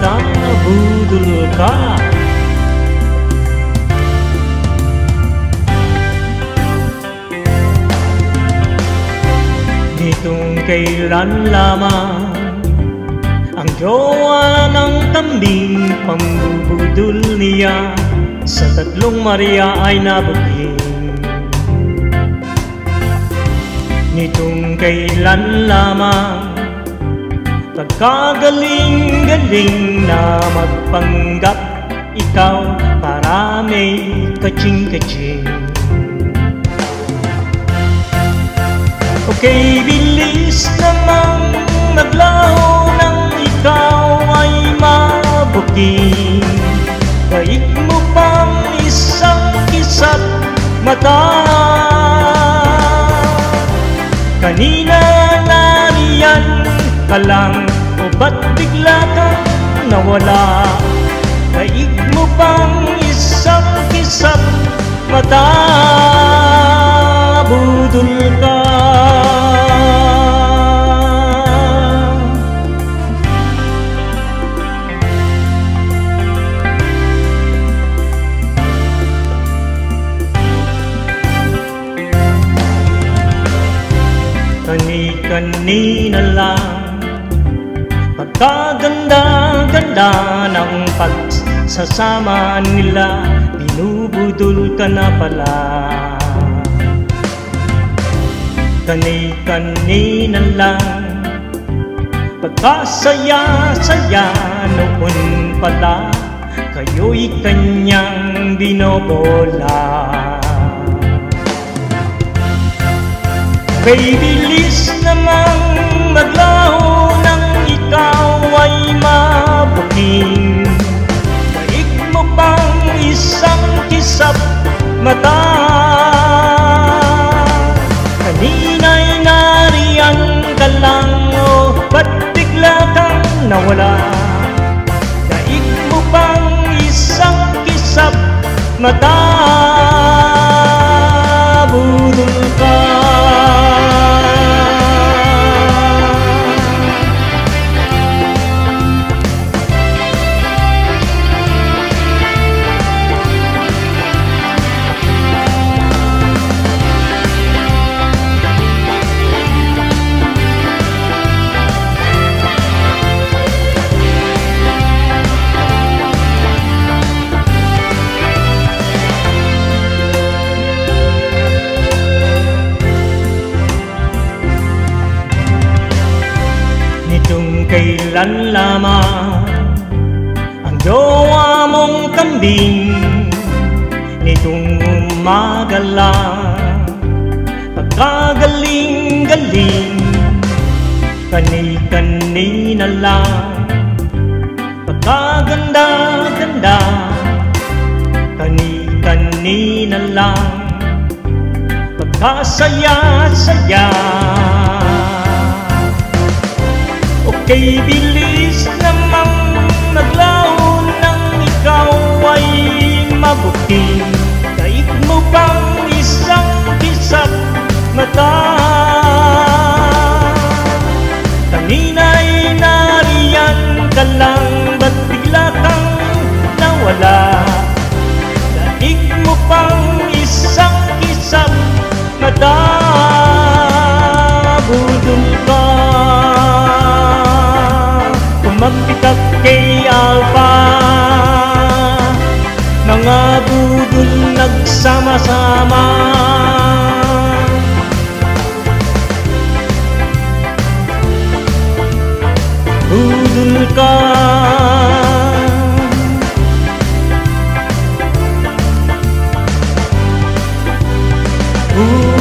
Budol ka. Nitong kailan lamang ang jowa ng kambing, pambubudol niya sa tatlong Maria ay nabugin. Nitong kailan lamang pagkagaling-galing na magpanggap ikaw para may kaching-kaching. Okay, bilis namang maglaho nang ikaw ay mabuking. Daig mo pang isang kisap mata. Kanina nariyan ka lang, o ba't bigla kang nawala? Daig mo pang isang kisap mata. Budol ka. Kani-kanina lang pagkaganda-ganda ng pagsasama nila, binubudol ka na pala. Kani-kanina lang pagkasaya-saya noon pala, kayo'y kanyang binobola. Kay bilis namang maglaho nang ikaw ay mabuking. Daig mo pang isang kisap mata. Kanina'y nariyan ka lang, o ba't bigla kang nawala? Daig mo pang isang kisap mata. Budol ka. Kailan lamang ang jowa mong kambing, nitong umaga lang pagkagaling-galing. Kani-kanina lang pagkaganda-ganda, kani-kanina lang pagkasaya-saya. Okay, bilis namang maglaho nang ikaw ay mabuking. Daig mo pang isang kisap mata. Kanina'y nariyan ka lang, ba't bigla kang nawala? Daig mo pang isang kisap mata. Budol ka. Magpitak kay Alpha, mga budol nagsama-sama. Budol ka. Budol